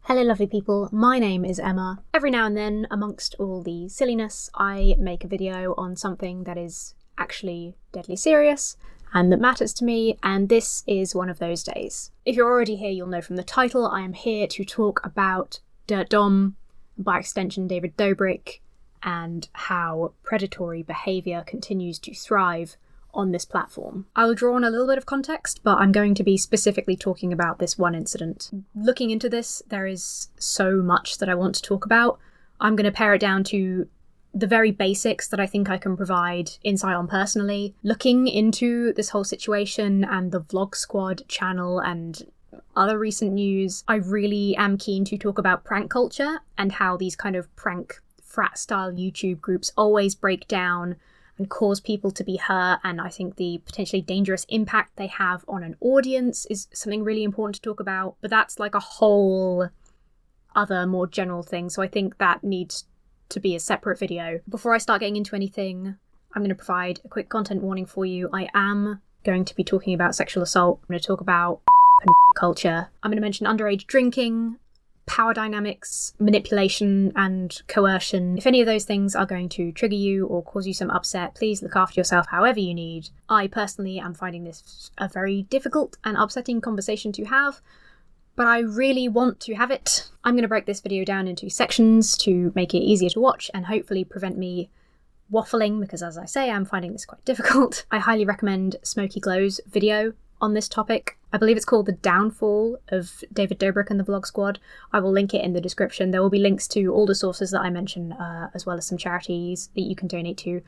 Hello lovely people, my name is Emma. Every now and then, amongst all the silliness, I make a video on something that is actually deadly serious and that matters to me, and this is one of those days. If you're already here, you'll know from the title, I am here to talk about Durte, by extension David Dobrik, and how predatory behaviour continues to thrive on this platform. I will draw on a little bit of context, but I'm going to be specifically talking about this one incident. Looking into this, there is so much that I want to talk about. I'm going to pare it down to the very basics that I think I can provide insight on personally. Looking into this whole situation and the Vlog Squad channel and other recent news, I really am keen to talk about prank culture and how these kind of prank frat-style YouTube groups always break down and cause people to be hurt, and I think the potentially dangerous impact they have on an audience is something really important to talk about, but that's like a whole other more general thing, so I think that needs to be a separate video. Before I start getting into anything, I'm going to provide a quick content warning for you. I am going to be talking about sexual assault. I'm going to talk about culture. I'm going to mention underage drinking, power dynamics, manipulation, and coercion. If any of those things are going to trigger you or cause you some upset, please look after yourself however you need. I personally am finding this a very difficult and upsetting conversation to have, but I really want to have it. I'm going to break this video down into sections to make it easier to watch and hopefully prevent me waffling, because as I say, I'm finding this quite difficult. I highly recommend Smokey Glow's video on this topic. I believe it's called The Downfall of David Dobrik and the Vlog Squad. I will link it in the description. There will be links to all the sources that I mention, as well as some charities that you can donate to,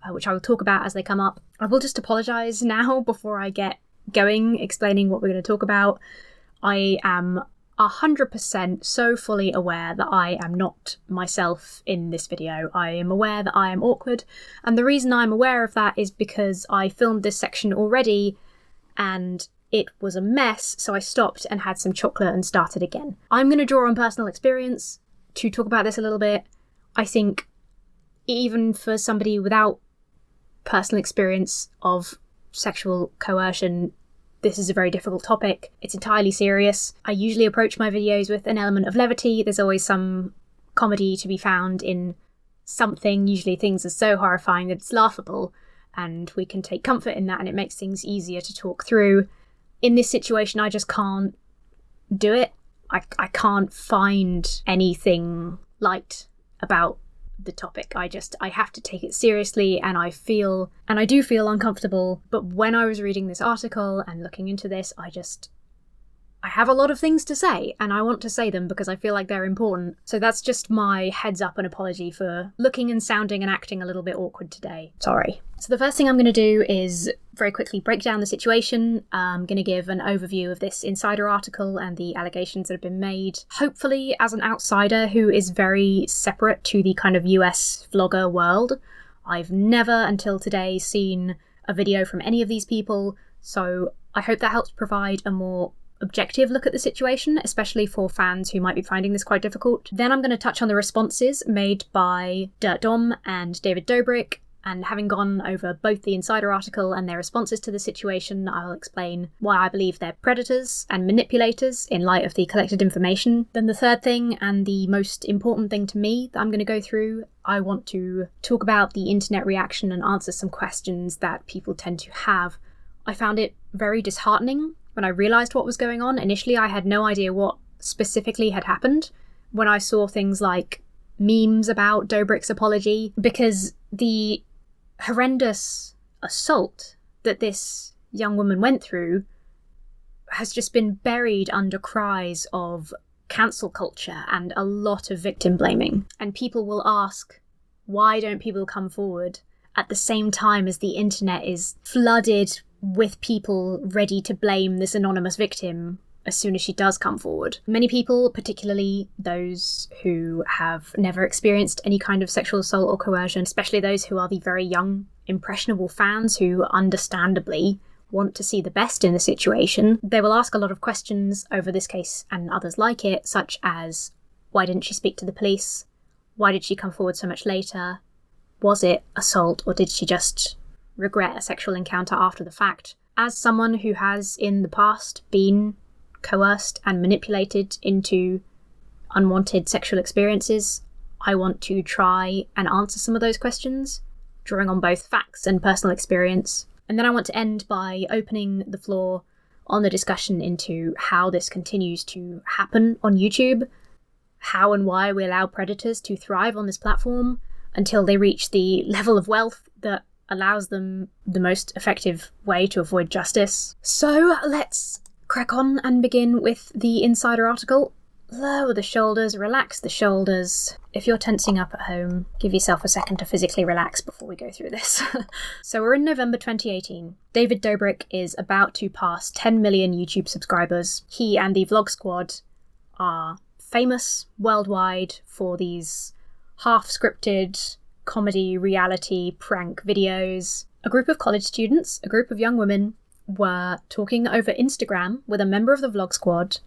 which I will talk about as they come up. I will just apologise now before I get going explaining what we're going to talk about. I am 100% so fully aware that I am not myself in this video. I am aware that I am awkward, and the reason I'm aware of that is because I filmed this section already and it was a mess, so I stopped and had some chocolate and started again. I'm going to draw on personal experience to talk about this a little bit. I think even for somebody without personal experience of sexual coercion, this is a very difficult topic. It's entirely serious. I usually approach my videos with an element of levity. There's always some comedy to be found in something. Usually things are so horrifying that it's laughable, and we can take comfort in that, and it makes things easier to talk through. In this situation, I just can't do it. I can't find anything light about the topic. I have to take it seriously, and I do feel uncomfortable. But when I was reading this article and looking into this, I have a lot of things to say, and I want to say them because I feel like they're important. So that's just my heads up and apology for looking and sounding and acting a little bit awkward today. Sorry. So the first thing I'm going to do is very quickly break down the situation. I'm going to give an overview of this Insider article and the allegations that have been made, hopefully as an outsider who is very separate to the kind of US vlogger world. I've never until today seen a video from any of these people, so I hope that helps provide a more objective look at the situation, especially for fans who might be finding this quite difficult. Then I'm going to touch on the responses made by Durte and David Dobrik, and having gone over both the Insider article and their responses to the situation, I'll explain why I believe they're predators and manipulators in light of the collected information. Then the third thing, and the most important thing to me that I'm going to go through, I want to talk about the internet reaction and answer some questions that people tend to have. I found it very disheartening when I realised what was going on. Initially, I had no idea what specifically had happened when I saw things like memes about Dobrik's apology, because the horrendous assault that this young woman went through has just been buried under cries of cancel culture and a lot of victim blaming. And people will ask, why don't people come forward at the same time as the internet is flooded with people ready to blame this anonymous victim as soon as she does come forward? Many people, particularly those who have never experienced any kind of sexual assault or coercion, especially those who are the very young, impressionable fans who understandably want to see the best in the situation, they will ask a lot of questions over this case and others like it, such as, why didn't she speak to the police? Why did she come forward so much later? Was it assault, or did she just regret a sexual encounter after the fact? As someone who has in the past been coerced and manipulated into unwanted sexual experiences, I want to try and answer some of those questions, drawing on both facts and personal experience. And then I want to end by opening the floor on the discussion into how this continues to happen on YouTube, how and why we allow predators to thrive on this platform until they reach the level of wealth that allows them the most effective way to avoid justice. So let's crack on and begin with the Insider article. Lower the shoulders, relax the shoulders. If you're tensing up at home, give yourself a second to physically relax before we go through this. So we're in November 2018. David Dobrik is about to pass 10 million YouTube subscribers. He and the Vlog Squad are famous worldwide for these half-scripted comedy, reality, prank videos. A group of college students, a group of young women, were talking over Instagram with a member of the Vlog Squad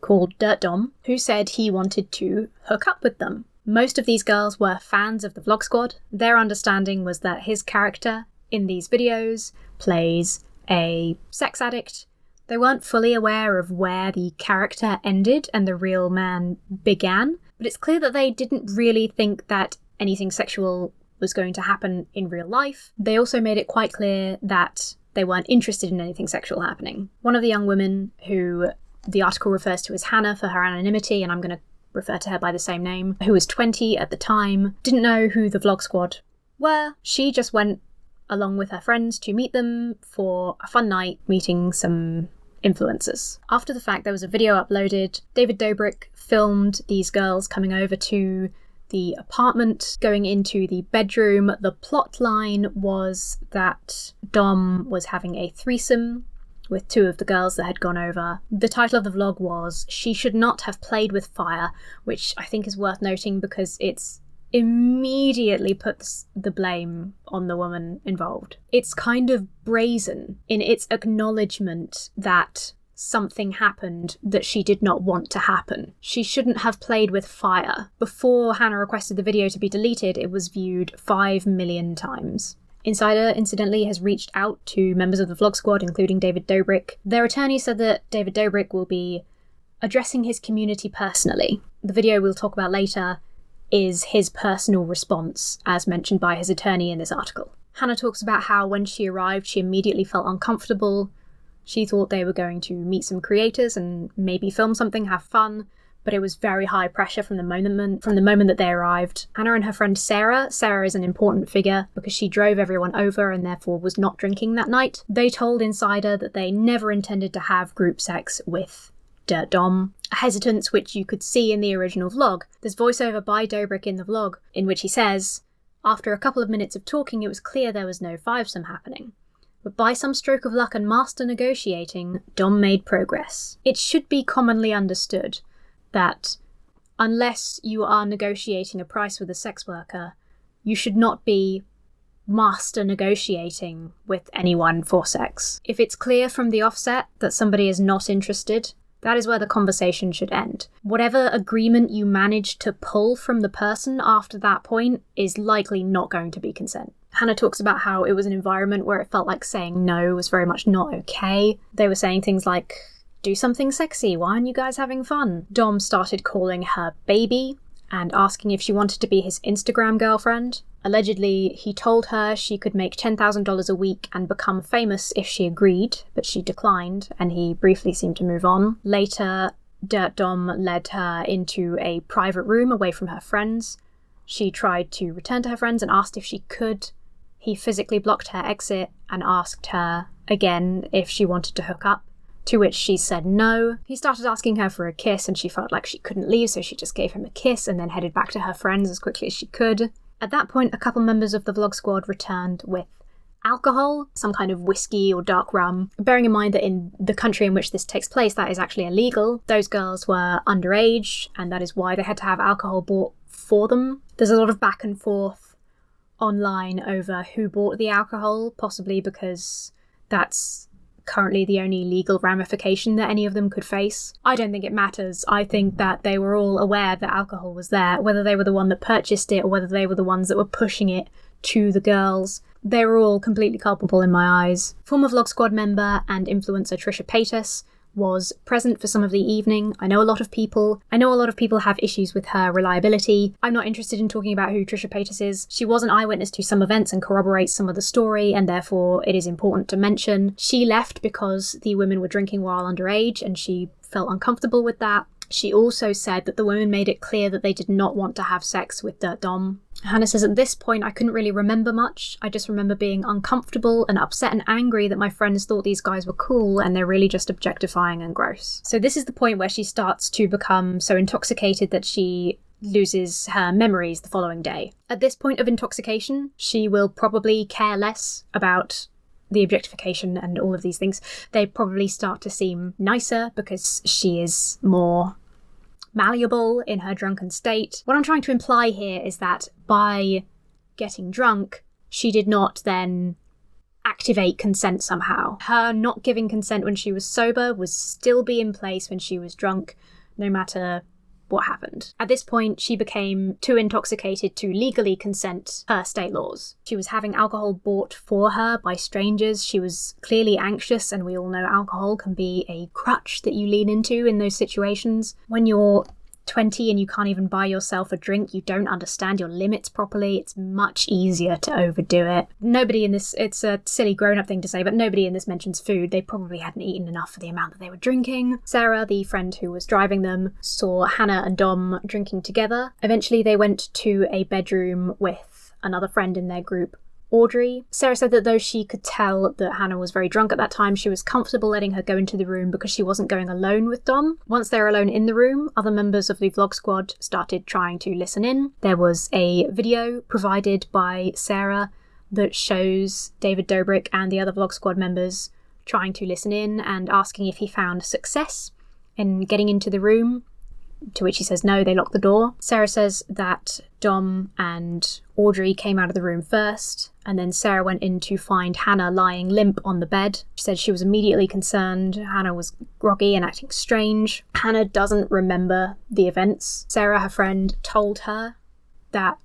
called Durte, who said he wanted to hook up with them. Most of these girls were fans of the Vlog Squad. Their understanding was that his character in these videos plays a sex addict. They weren't fully aware of where the character ended and the real man began, but it's clear that they didn't really think that anything sexual was going to happen in real life. They also made it quite clear that they weren't interested in anything sexual happening. One of the young women, who the article refers to as Hannah for her anonymity, and I'm going to refer to her by the same name, who was 20 at the time, didn't know who the Vlog Squad were. She just went along with her friends to meet them for a fun night, meeting some influencers. After the fact, there was a video uploaded. David Dobrik filmed these girls coming over to the apartment, going into the bedroom. The plot line was that Dom was having a threesome with two of the girls that had gone over. The title of the vlog was "She Should Not Have Played with Fire," which I think is worth noting because it's immediately puts the blame on the woman involved. It's kind of brazen in its acknowledgement that something happened that she did not want to happen. She shouldn't have played with fire. Before Hannah requested the video to be deleted, it was viewed 5 million times. Insider, incidentally, has reached out to members of the Vlog Squad, including David Dobrik. Their attorney said that David Dobrik will be addressing his community personally. The video we'll talk about later is his personal response, as mentioned by his attorney in this article. Hannah talks about how when she arrived, she immediately felt uncomfortable. She thought they were going to meet some creators and maybe film something, have fun, but it was very high pressure from the moment that they arrived. Hannah and her friend Sarah is an important figure because she drove everyone over and therefore was not drinking that night. They told Insider that they never intended to have group sex with Dirt Dom, a hesitance which you could see in the original vlog. There's voiceover by Dobrik in the vlog in which he says, "After a couple of minutes of talking, it was clear there was no fivesome happening. But by some stroke of luck and master negotiating, Dom made progress." It should be commonly understood that unless you are negotiating a price with a sex worker, you should not be master negotiating with anyone for sex. If it's clear from the offset that somebody is not interested, that is where the conversation should end. Whatever agreement you manage to pull from the person after that point is likely not going to be consent. Hannah talks about how it was an environment where it felt like saying no was very much not okay. They were saying things like, "Do something sexy, why aren't you guys having fun?" Dom started calling her baby and asking if she wanted to be his Instagram girlfriend. Allegedly, he told her she could make $10,000 a week and become famous if she agreed, but she declined, and he briefly seemed to move on. Later, Dirt Dom led her into a private room away from her friends. She tried to return to her friends and asked if she could. He physically blocked her exit and asked her again if she wanted to hook up, to which she said no. He started asking her for a kiss and she felt like she couldn't leave, so she just gave him a kiss and then headed back to her friends as quickly as she could. At that point, a couple members of the Vlog Squad returned with alcohol, some kind of whiskey or dark rum. Bearing in mind that in the country in which this takes place, that is actually illegal. Those girls were underage, and that is why they had to have alcohol bought for them. There's a lot of back and forth online over who bought the alcohol, possibly because that's currently the only legal ramification that any of them could face. I don't think it matters. I think that they were all aware that alcohol was there, whether they were the one that purchased it or whether they were the ones that were pushing it to the girls. They were all completely culpable in my eyes. Former Vlog Squad member and influencer Trisha Paytas was present for some of the evening. I know a lot of people have issues with her reliability. I'm not interested in talking about who Trisha Paytas is. She was an eyewitness to some events and corroborates some of the story, and therefore it is important to mention. She left because the women were drinking while underage, and she felt uncomfortable with that. She also said that the women made it clear that they did not want to have sex with Dirt Dom. Hannah says, at this point I couldn't really remember much. I just remember being uncomfortable and upset and angry that my friends thought these guys were cool and they're really just objectifying and gross. So this is the point where she starts to become so intoxicated that she loses her memories the following day. At this point of intoxication, she will probably care less about the objectification and all of these things. They probably start to seem nicer because she is more malleable in her drunken state. What I'm trying to imply here is that by getting drunk, she did not then activate consent somehow. Her not giving consent when she was sober would still be in place when she was drunk, no matter what happened. At this point, she became too intoxicated to legally consent per state laws. She was having alcohol bought for her by strangers. She was clearly anxious, and we all know alcohol can be a crutch that you lean into in those situations. When you're 20 and you can't even buy yourself a drink, you don't understand your limits properly, it's much easier to overdo it. Nobody in this, it's a silly grown-up thing to say, but nobody in this mentions food. They probably hadn't eaten enough for the amount that they were drinking. Sarah, the friend who was driving them, saw Hannah and Dom drinking together. Eventually they went to a bedroom with another friend in their group, Audrey. Sarah said that though she could tell that Hannah was very drunk at that time, she was comfortable letting her go into the room because she wasn't going alone with Dom. Once they were alone in the room, other members of the vlog squad started trying to listen in. There was a video provided by Sarah that shows David Dobrik and the other vlog squad members trying to listen in and asking if he found success in getting into the room, to which he says no, they locked the door. Sarah says that Dom and Audrey came out of the room first, and then Sarah went in to find Hannah lying limp on the bed. She said she was immediately concerned. Hannah was groggy and acting strange. Hannah doesn't remember the events. Sarah, her friend, told her that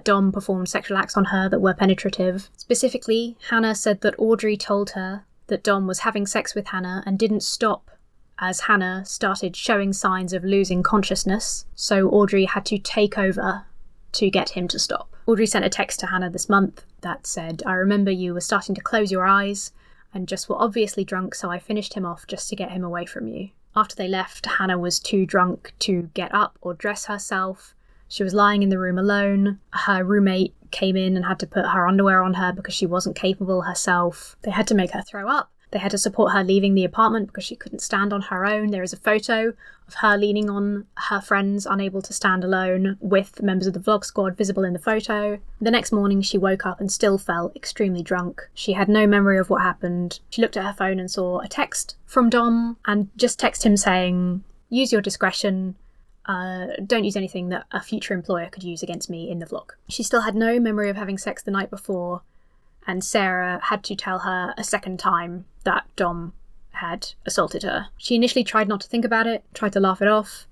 Dom performed sexual acts on her that were penetrative. Specifically, Hannah said that Audrey told her that Dom was having sex with Hannah and didn't stop as Hannah started showing signs of losing consciousness, so Audrey had to take over to get him to stop. Audrey sent a text to Hannah this month that said, "I remember you were starting to close your eyes and just were obviously drunk, so I finished him off just to get him away from you." After they left, Hannah was too drunk to get up or dress herself. She was lying in the room alone. Her roommate came in and had to put her underwear on her because she wasn't capable herself. They had to make her throw up. They had to support her leaving the apartment because she couldn't stand on her own. There is a photo of her leaning on her friends, unable to stand alone, with members of the vlog squad visible in the photo. The next morning, she woke up and still felt extremely drunk. She had no memory of what happened. She looked at her phone and saw a text from Dom and just texted him saying, "Use your discretion. Don't use anything that a future employer could use against me in the vlog." She still had no memory of having sex the night before, and Sarah had to tell her a second time that Dom had assaulted her. She initially tried not to think about it, tried to laugh it off,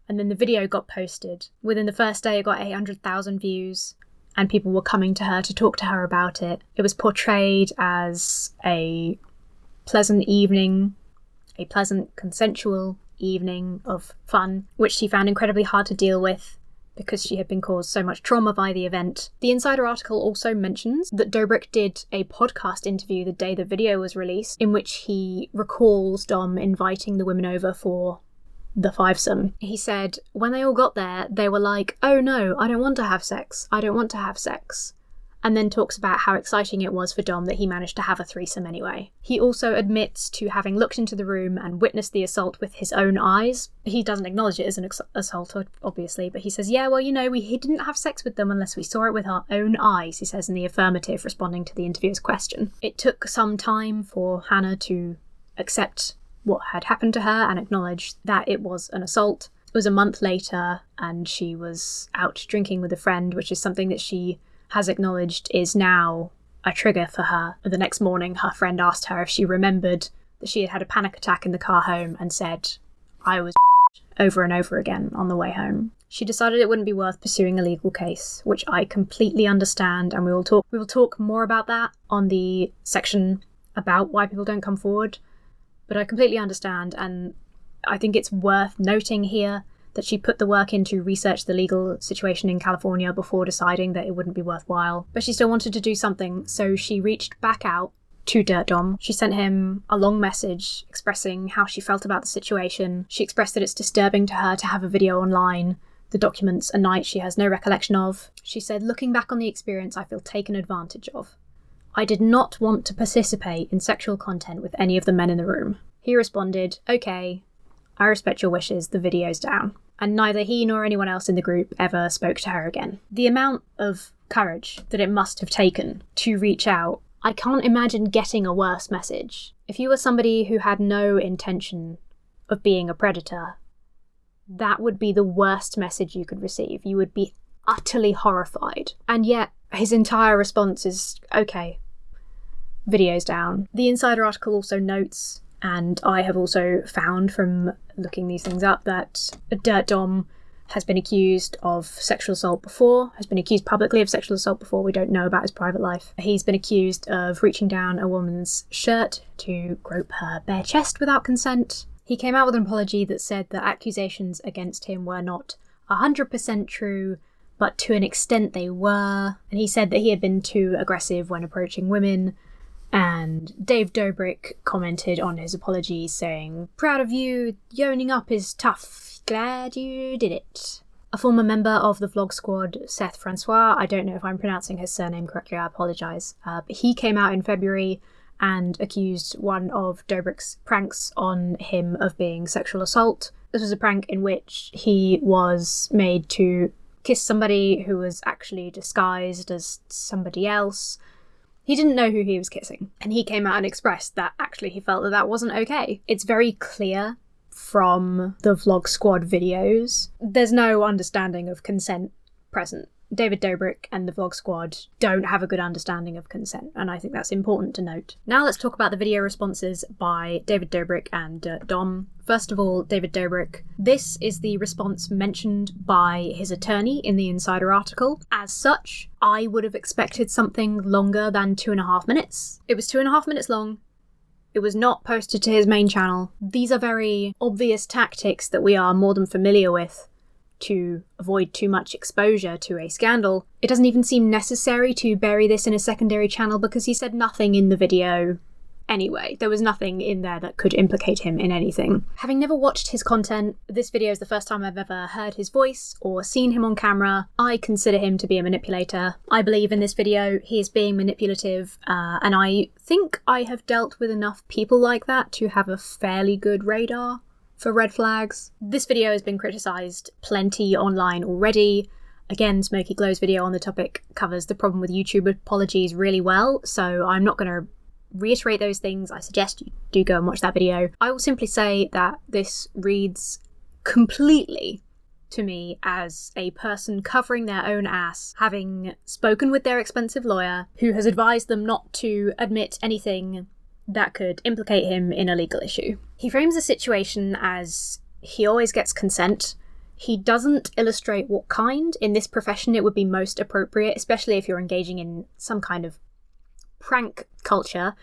and then the video got posted. Within the first day, it got 800,000 views, and people were coming to her to talk to her about it. It was portrayed as a pleasant evening, a pleasant consensual evening of fun, which she found incredibly hard to deal with because she had been caused so much trauma by the event. The Insider article also mentions that Dobrik did a podcast interview the day the video was released, in which he recalls Dom inviting the women over for the fivesome. He said, when they all got there, they were like, "Oh no, I don't want to have sex. I don't want to have sex." And then talks about how exciting it was for Dom that he managed to have a threesome anyway. He also admits to having looked into the room and witnessed the assault with his own eyes. He doesn't acknowledge it as an assault, obviously, but he says, yeah, well, he didn't have sex with them unless we saw it with our own eyes, he says in the affirmative, responding to the interviewer's question. It took some time for Hannah to accept what had happened to her and acknowledge that it was an assault. It was a month later, and she was out drinking with a friend, which is something that she has acknowledged is now a trigger for her. The next morning, her friend asked her if she remembered that she had had a panic attack in the car home and said, "I was over and over again on the way home." She decided it wouldn't be worth pursuing a legal case, which I completely understand, and we will talk more about that on the section about why people don't come forward. But I completely understand, and I think it's worth noting here that she put the work in to research the legal situation in California before deciding that it wouldn't be worthwhile. But she still wanted to do something, so she reached back out to Dirt Dom. She sent him a long message expressing how she felt about the situation. She expressed that it's disturbing to her to have a video online, the documents a night she has no recollection of. She said, "Looking back on the experience, I feel taken advantage of. I did not want to participate in sexual content with any of the men in the room." He responded, "Okay, I respect your wishes, the video's down." And neither he nor anyone else in the group ever spoke to her again. The amount of courage that it must have taken to reach out, I can't imagine getting a worse message. If you were somebody who had no intention of being a predator, that would be the worst message you could receive. You would be utterly horrified. And yet, his entire response is, "Okay, video's down." The Insider article also notes, and I have also found from looking these things up, that Dirt Dom has been accused of sexual assault before, has been accused publicly of sexual assault before. We don't know about his private life. He's been accused of reaching down a woman's shirt to grope her bare chest without consent. He came out with an apology that said that accusations against him were not 100% true, but to an extent they were. And he said that he had been too aggressive when approaching women. And Dave Dobrik commented on his apology saying, "Proud of you, owning up is tough. Glad you did it." A former member of the vlog squad, Seth Francois, I don't know if I'm pronouncing his surname correctly, I apologise, but he came out in February and accused one of Dobrik's pranks on him of being sexual assault. This was a prank in which he was made to kiss somebody who was actually disguised as somebody else. He didn't know who he was kissing, and he came out and expressed that actually he felt that that wasn't okay. It's very clear from the vlog squad videos. There's no understanding of consent present. David Dobrik and the vlog squad don't have a good understanding of consent, and I think that's important to note. Now let's talk about the video responses by David Dobrik and Dirt Dom. First of all, David Dobrik. This is the response mentioned by his attorney in the Insider article. As such, I would have expected something longer than 2.5 minutes. It was 2.5 minutes long. It was not posted to his main channel. These are very obvious tactics that we are more than familiar with to avoid too much exposure to a scandal. It doesn't even seem necessary to bury this in a secondary channel because he said nothing in the video anyway. There was nothing in there that could implicate him in anything. Having never watched his content, this video is the first time I've ever heard his voice or seen him on camera. I consider him to be a manipulator. I believe in this video he is being manipulative, and I think I have dealt with enough people like that to have a fairly good radar for red flags. This video has been criticised plenty online already. Again, Smokey Glow's video on the topic covers the problem with YouTube apologies really well, so I'm not going to reiterate those things. I suggest you do go and watch that video. I will simply say that this reads completely to me as a person covering their own ass, having spoken with their expensive lawyer, who has advised them not to admit anything that could implicate him in a legal issue. He frames the situation as he always gets consent. He doesn't illustrate what kind. In this profession it would be most appropriate, especially if you're engaging in some kind of prank culture.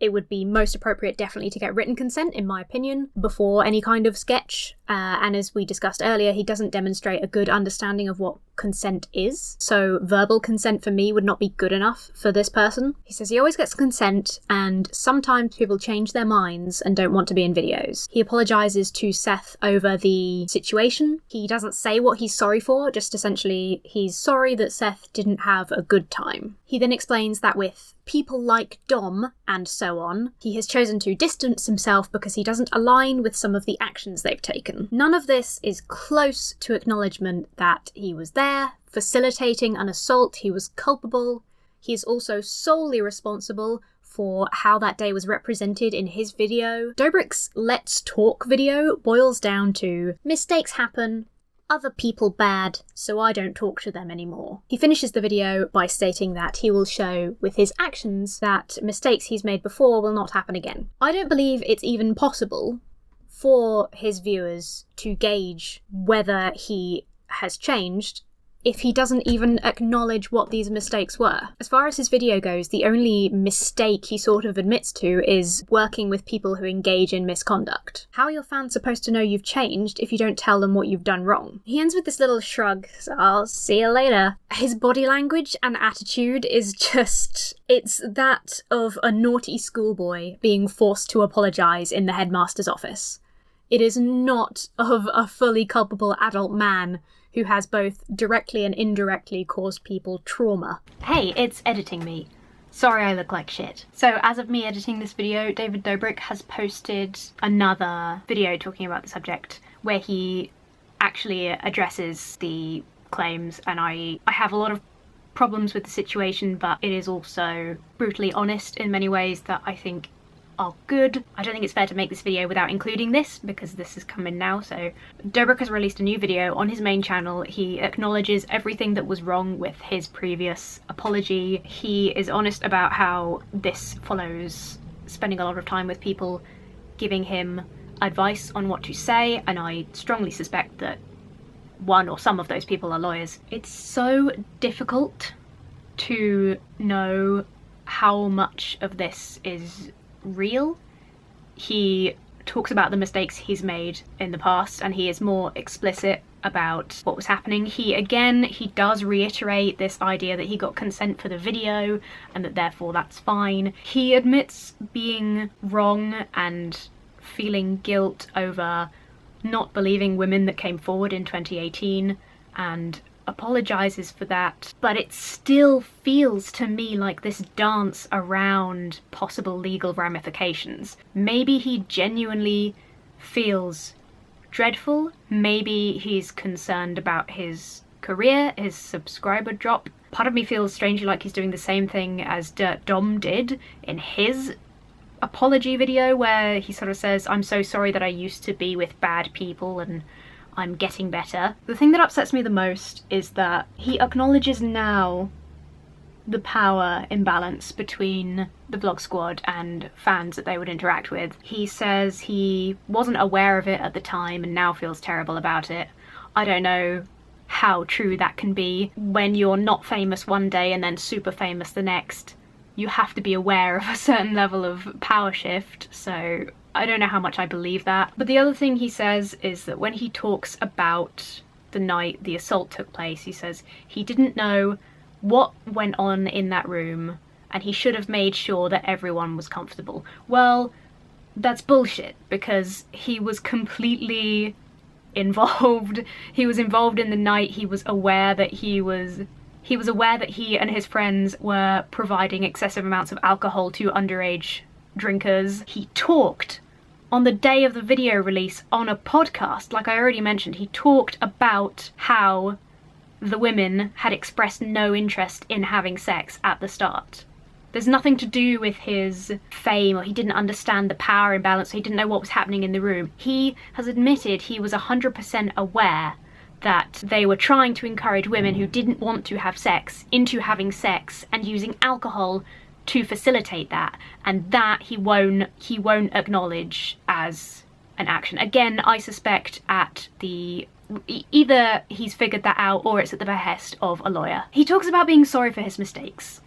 It would be most appropriate definitely to get written consent, in my opinion, before any kind of sketch. And as we discussed earlier, he doesn't demonstrate a good understanding of what consent is. So verbal consent for me would not be good enough for this person. He says he always gets consent, and sometimes people change their minds and don't want to be in videos. He apologises to Seth over the situation. He doesn't say what he's sorry for, just essentially he's sorry that Seth didn't have a good time. He then explains that with people like Dom and so on, he has chosen to distance himself because he doesn't align with some of the actions they've taken. None of this is close to acknowledgement that he was there, facilitating an assault. He was culpable. He is also solely responsible for how that day was represented in his video. Dobrik's Let's Talk video boils down to mistakes happen, other people bad, so I don't talk to them anymore. He finishes the video by stating that he will show with his actions that mistakes he's made before will not happen again. I don't believe it's even possible for his viewers to gauge whether he has changed if he doesn't even acknowledge what these mistakes were? As far as his video goes, the only mistake he sort of admits to is working with people who engage in misconduct. How are your fans supposed to know you've changed if you don't tell them what you've done wrong? He ends with this little shrug, so I'll see you later. His body language and attitude is just... it's that of a naughty schoolboy being forced to apologise in the headmaster's office. It is not of a fully culpable adult man who has both directly and indirectly caused people trauma. Hey, it's editing me. Sorry I look like shit. So as of me editing this video, David Dobrik has posted another video talking about the subject where he actually addresses the claims, and I have a lot of problems with the situation, but it is also brutally honest in many ways that I think are good. I don't think it's fair to make this video without including this, because this is coming now. So Dobrik has released a new video on his main channel. He acknowledges everything that was wrong with his previous apology. He is honest about how this follows spending a lot of time with people giving him advice on what to say, and I strongly suspect that one or some of those people are lawyers. It's so difficult to know how much of this is real. He talks about the mistakes he's made in the past, and he is more explicit about what was happening. He does reiterate this idea that he got consent for the video and that therefore that's fine. He admits being wrong and feeling guilt over not believing women that came forward in 2018 and apologizes for that, but it still feels to me like this dance around possible legal ramifications. Maybe he genuinely feels dreadful, maybe he's concerned about his career, his subscriber drop. Part of me feels strangely like he's doing the same thing as Durte Dom did in his apology video, where he sort of says, I'm so sorry that I used to be with bad people and I'm getting better. The thing that upsets me the most is that he acknowledges now the power imbalance between the vlog squad and fans that they would interact with. He says he wasn't aware of it at the time and now feels terrible about it. I don't know how true that can be. When you're not famous one day and then super famous the next, you have to be aware of a certain level of power shift, so I don't know how much I believe that. But the other thing he says is that when he talks about the night the assault took place, he says he didn't know what went on in that room and he should have made sure that everyone was comfortable. Well, that's bullshit, because he was completely involved. He was involved in the night. He was aware that he and his friends were providing excessive amounts of alcohol to underage drinkers. He talked on the day of the video release on a podcast, like I already mentioned. He talked about how the women had expressed no interest in having sex at the start. There's nothing to do with his fame, or he didn't understand the power imbalance, so he didn't know what was happening in the room. He has admitted he was 100% aware that they were trying to encourage women who didn't want to have sex into having sex and using alcohol to facilitate that, and that he won't acknowledge as an action. Again, I suspect either he's figured that out or it's at the behest of a lawyer. He talks about being sorry for his mistakes.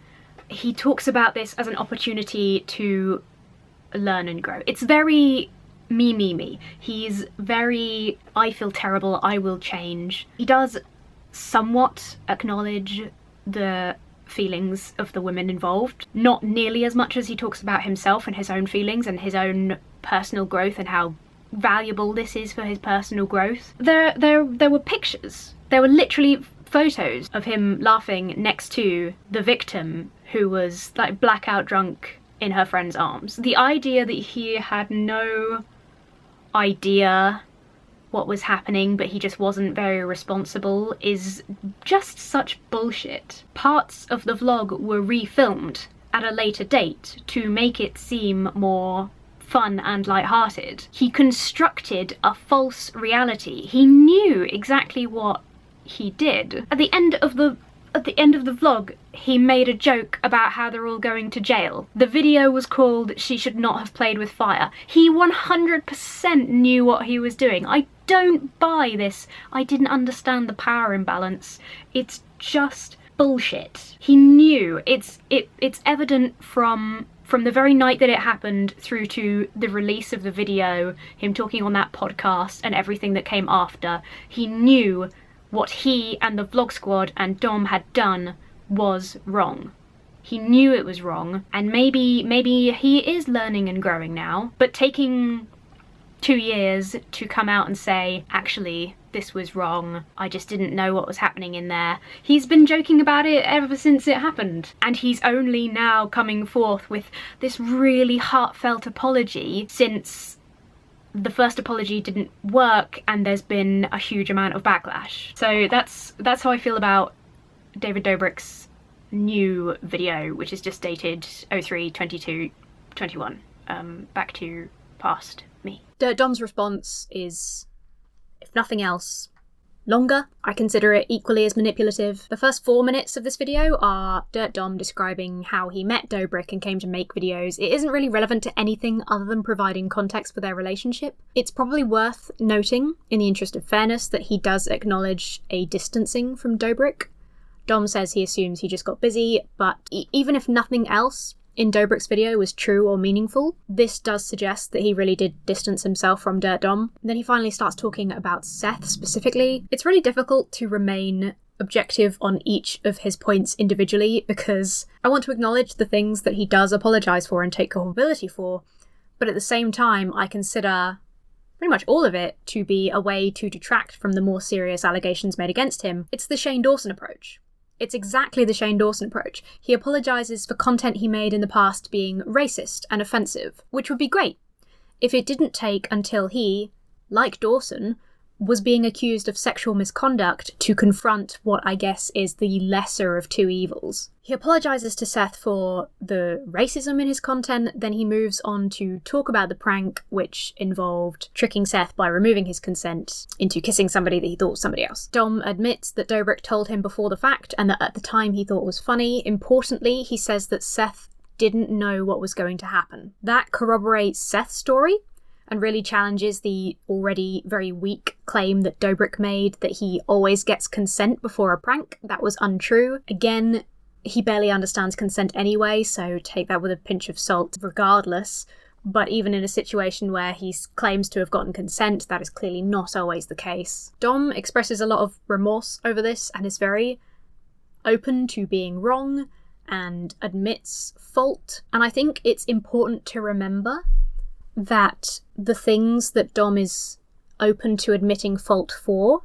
He talks about this as an opportunity to learn and grow. It's very me. He's very, I feel terrible, I will change. He does somewhat acknowledge the feelings of the women involved, not nearly as much as he talks about himself and his own feelings and his own personal growth and how valuable this is for his personal growth. There were pictures, there were literally photos of him laughing next to the victim who was like blackout drunk in her friend's arms. The idea that he had no idea what was happening, but he just wasn't very responsible, is just such bullshit. Parts of the vlog were refilmed at a later date to make it seem more fun and lighthearted. He constructed a false reality. He knew exactly what he did. At the end of the at the end of the vlog, he made a joke about how they're all going to jail. The video was called "She Should Not Have Played With Fire." He 100% knew what he was doing. I don't buy this "I didn't understand the power imbalance." It's just bullshit. He knew. It's evident from the very night that it happened through to the release of the video, him talking on that podcast and everything that came after. He knew what he and the vlog squad and Dom had done was wrong. He knew it was wrong, and maybe he is learning and growing now, but taking 2 years to come out and say, actually, this was wrong, I just didn't know what was happening in there. He's been joking about it ever since it happened, and he's only now coming forth with this really heartfelt apology since the first apology didn't work and there's been a huge amount of backlash. So that's how I feel about David Dobrik's new video, which is just dated 03/22/21. Back to past me. Dom's response is, if nothing else, longer. I consider it equally as manipulative. The first 4 minutes of this video are Dirt Dom describing how he met Dobrik and came to make videos. It isn't really relevant to anything other than providing context for their relationship. It's probably worth noting, in the interest of fairness, that he does acknowledge a distancing from Dobrik. Dom says he assumes he just got busy, but even if nothing else in Dobrik's video was true or meaningful, this does suggest that he really did distance himself from Dirt Dom. And then he finally starts talking about Seth specifically. It's really difficult to remain objective on each of his points individually, because I want to acknowledge the things that he does apologise for and take culpability for, but at the same time I consider pretty much all of it to be a way to detract from the more serious allegations made against him. It's the Shane Dawson approach. It's exactly the Shane Dawson approach. He apologises for content he made in the past being racist and offensive, which would be great if it didn't take until he, like Dawson, was being accused of sexual misconduct to confront what I guess is the lesser of two evils. He apologises to Seth for the racism in his content, then he moves on to talk about the prank, which involved tricking Seth by removing his consent into kissing somebody that he thought was somebody else. Dom admits that Dobrik told him before the fact and that at the time he thought was funny. Importantly, he says that Seth didn't know what was going to happen. That corroborates Seth's story and really challenges the already very weak claim that Dobrik made that he always gets consent before a prank. That was untrue. Again, he barely understands consent anyway, so take that with a pinch of salt regardless. But even in a situation where he claims to have gotten consent, that is clearly not always the case. Dom expresses a lot of remorse over this and is very open to being wrong and admits fault. And I think it's important to remember that the things that Dom is open to admitting fault for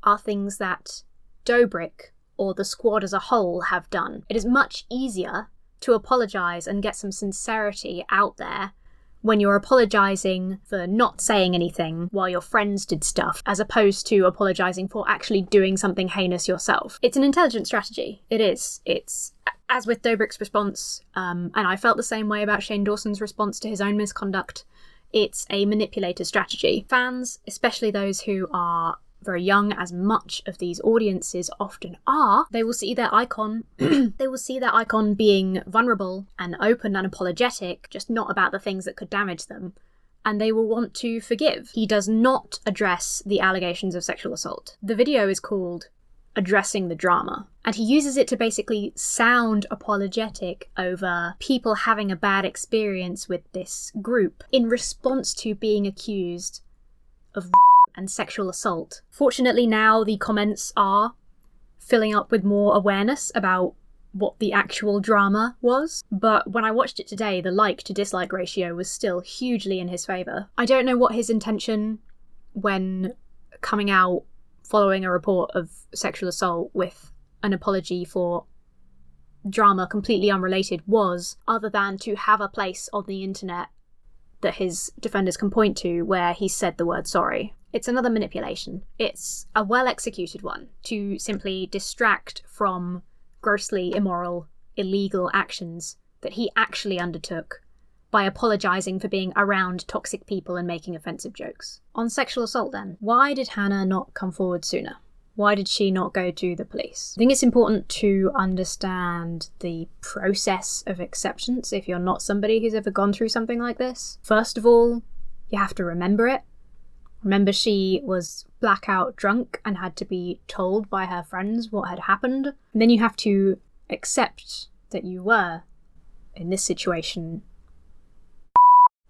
are things that Dobrik or the squad as a whole have done. It is much easier to apologise and get some sincerity out there when you're apologising for not saying anything while your friends did stuff, as opposed to apologising for actually doing something heinous yourself. It's an intelligent strategy. It is. It's, as with Dobrik's response, and I felt the same way about Shane Dawson's response to his own misconduct, it's a manipulator strategy. Fans, especially those who are very young, as much of these audiences often are, they will see their icon being vulnerable and open and apologetic, just not about the things that could damage them, and they will want to forgive. He does not address the allegations of sexual assault. The video is called Addressing the Drama, and he uses it to basically sound apologetic over people having a bad experience with this group in response to being accused of and sexual assault. Fortunately now the comments are filling up with more awareness about what the actual drama was, but when I watched it today, the like to dislike ratio was still hugely in his favour. I don't know what his intention when coming out following a report of sexual assault with an apology for drama completely unrelated was, other than to have a place on the internet that his defenders can point to where he said the word sorry. It's another manipulation. It's a well-executed one to simply distract from grossly immoral, illegal actions that he actually undertook by apologising for being around toxic people and making offensive jokes. On sexual assault then, why did Hannah not come forward sooner? Why did she not go to the police? I think it's important to understand the process of acceptance if you're not somebody who's ever gone through something like this. First of all, you have to remember it. Remember, she was blackout drunk and had to be told by her friends what had happened. And then you have to accept that you were in this situation.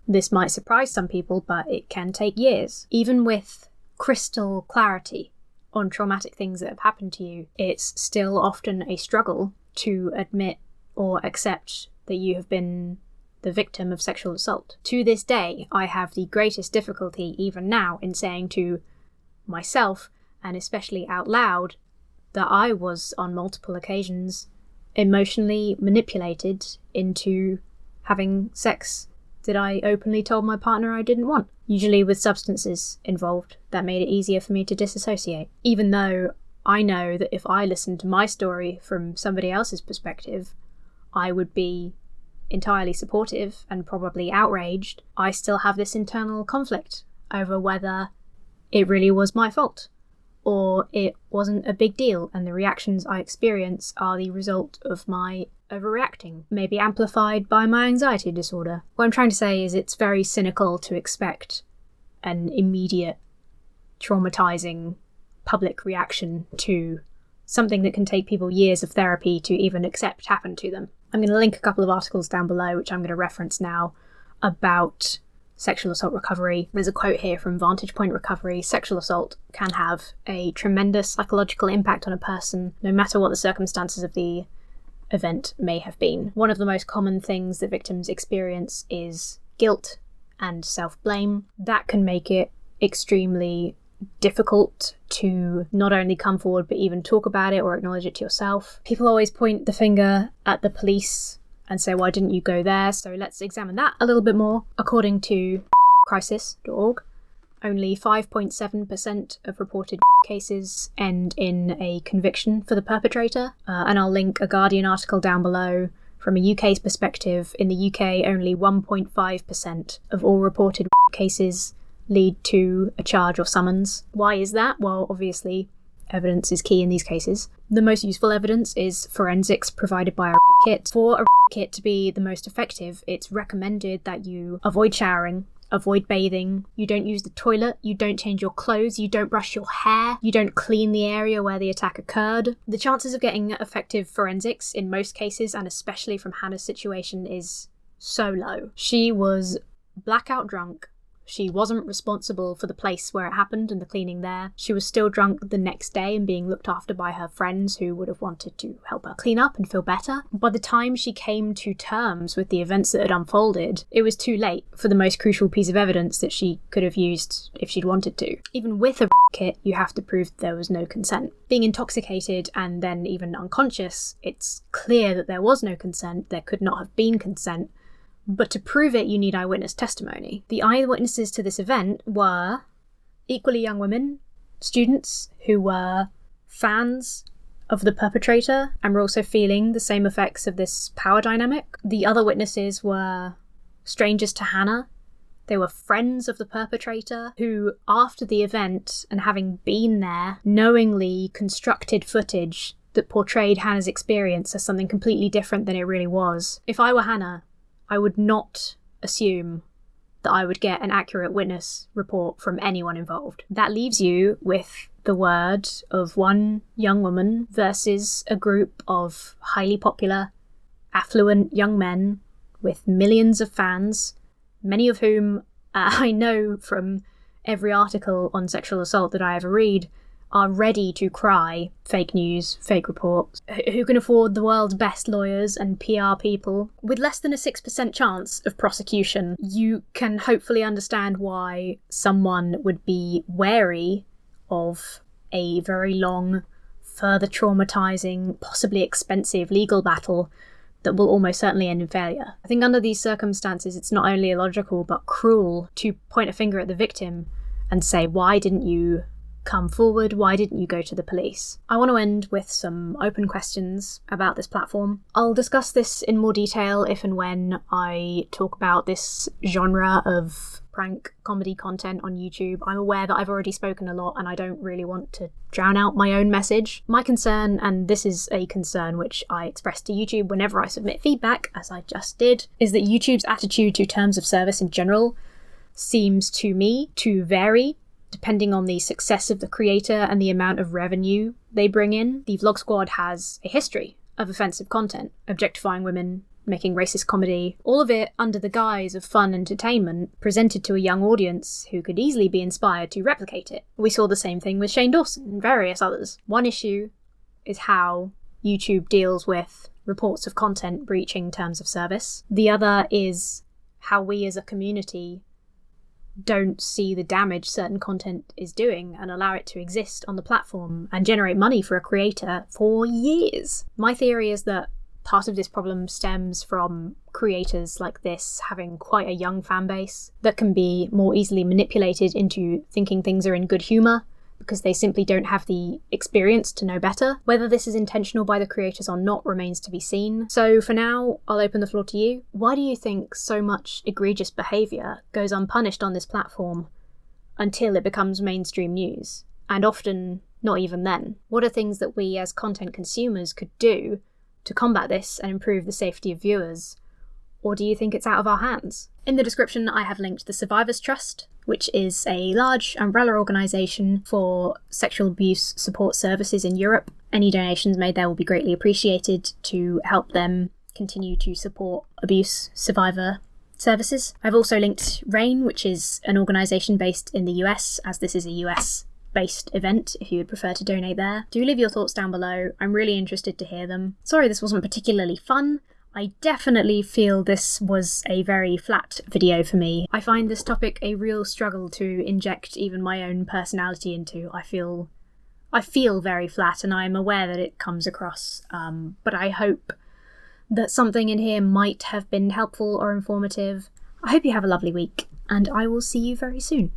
This might surprise some people, but it can take years. Even with crystal clarity on traumatic things that have happened to you, it's still often a struggle to admit or accept that you have been the victim of sexual assault. To this day, I have the greatest difficulty, even now, in saying to myself, and especially out loud, that I was, on multiple occasions, emotionally manipulated into having sex that I openly told my partner I didn't want, usually with substances involved that made it easier for me to disassociate. Even though I know that if I listened to my story from somebody else's perspective, I would be entirely supportive and probably outraged, I still have this internal conflict over whether it really was my fault or it wasn't a big deal and the reactions I experience are the result of my overreacting, maybe amplified by my anxiety disorder. What I'm trying to say is it's very cynical to expect an immediate, traumatizing public reaction to something that can take people years of therapy to even accept happened to them. I'm going to link a couple of articles down below, which I'm going to reference now, about sexual assault recovery. There's a quote here from Vantage Point Recovery. Sexual assault can have a tremendous psychological impact on a person, no matter what the circumstances of the event may have been. One of the most common things that victims experience is guilt and self-blame. That can make it extremely difficult to not only come forward but even talk about it or acknowledge it to yourself. People always point the finger at the police and say, why didn't you go there? So let's examine that a little bit more. According to crisis.org, only 5.7% of reported cases end in a conviction for the perpetrator. And I'll link a Guardian article down below. From a UK's perspective, in the UK, only 1.5% of all reported cases lead to a charge or summons. Why is that? Well, obviously, evidence is key in these cases. The most useful evidence is forensics provided by a rape kit. For a rape kit to be the most effective, it's recommended that you avoid showering, avoid bathing, you don't use the toilet, you don't change your clothes, you don't brush your hair, you don't clean the area where the attack occurred. The chances of getting effective forensics in most cases, and especially from Hannah's situation, is so low. She was blackout drunk. She wasn't responsible for the place where it happened and the cleaning there. She was still drunk the next day and being looked after by her friends who would have wanted to help her clean up and feel better. By the time she came to terms with the events that had unfolded, it was too late for the most crucial piece of evidence that she could have used if she'd wanted to. Even with a rape kit, you have to prove there was no consent. Being intoxicated and then even unconscious, it's clear that there was no consent, there could not have been consent. But to prove it, you need eyewitness testimony. The eyewitnesses to this event were equally young women, students who were fans of the perpetrator and were also feeling the same effects of this power dynamic. The other witnesses were strangers to Hannah. They were friends of the perpetrator who, after the event and having been there, knowingly constructed footage that portrayed Hannah's experience as something completely different than it really was. If I were Hannah, I would not assume that I would get an accurate witness report from anyone involved. That leaves you with the word of one young woman versus a group of highly popular, affluent young men with millions of fans, many of whom I know from every article on sexual assault that I ever read are ready to cry fake news, fake reports, who can afford the world's best lawyers and PR people. With less than a 6% chance of prosecution, you can hopefully understand why someone would be wary of a very long, further traumatizing, possibly expensive legal battle that will almost certainly end in failure. I think under these circumstances, it's not only illogical but cruel to point a finger at the victim and say, why didn't you come forward? Why didn't you go to the police? I want to end with some open questions about this platform. I'll discuss this in more detail if and when I talk about this genre of prank comedy content on YouTube. I'm aware that I've already spoken a lot and I don't really want to drown out my own message. My concern, and this is a concern which I express to YouTube whenever I submit feedback, as I just did, is that YouTube's attitude to terms of service in general seems to me to vary depending on the success of the creator and the amount of revenue they bring in. The Vlog Squad has a history of offensive content, objectifying women, making racist comedy, all of it under the guise of fun entertainment presented to a young audience who could easily be inspired to replicate it. We saw the same thing with Shane Dawson and various others. One issue is how YouTube deals with reports of content breaching terms of service. The other is how we as a community don't see the damage certain content is doing and allow it to exist on the platform and generate money for a creator for years. My theory is that part of this problem stems from creators like this having quite a young fan base that can be more easily manipulated into thinking things are in good humour because they simply don't have the experience to know better. Whether this is intentional by the creators or not remains to be seen. So for now, I'll open the floor to you. Why do you think so much egregious behaviour goes unpunished on this platform until it becomes mainstream news? And often not even then. What are things that we as content consumers could do to combat this and improve the safety of viewers? Or do you think it's out of our hands? In the description, I have linked the Survivors Trust, which is a large umbrella organisation for sexual abuse support services in Europe. Any donations made there will be greatly appreciated to help them continue to support abuse survivor services. I've also linked RAIN, which is an organisation based in the US, as this is a US-based event, if you would prefer to donate there. Do leave your thoughts down below. I'm really interested to hear them. Sorry this wasn't particularly fun. I definitely feel this was a very flat video for me. I find this topic a real struggle to inject even my own personality into. I feel very flat and I'm aware that it comes across, but I hope that something in here might have been helpful or informative. I hope you have a lovely week and I will see you very soon.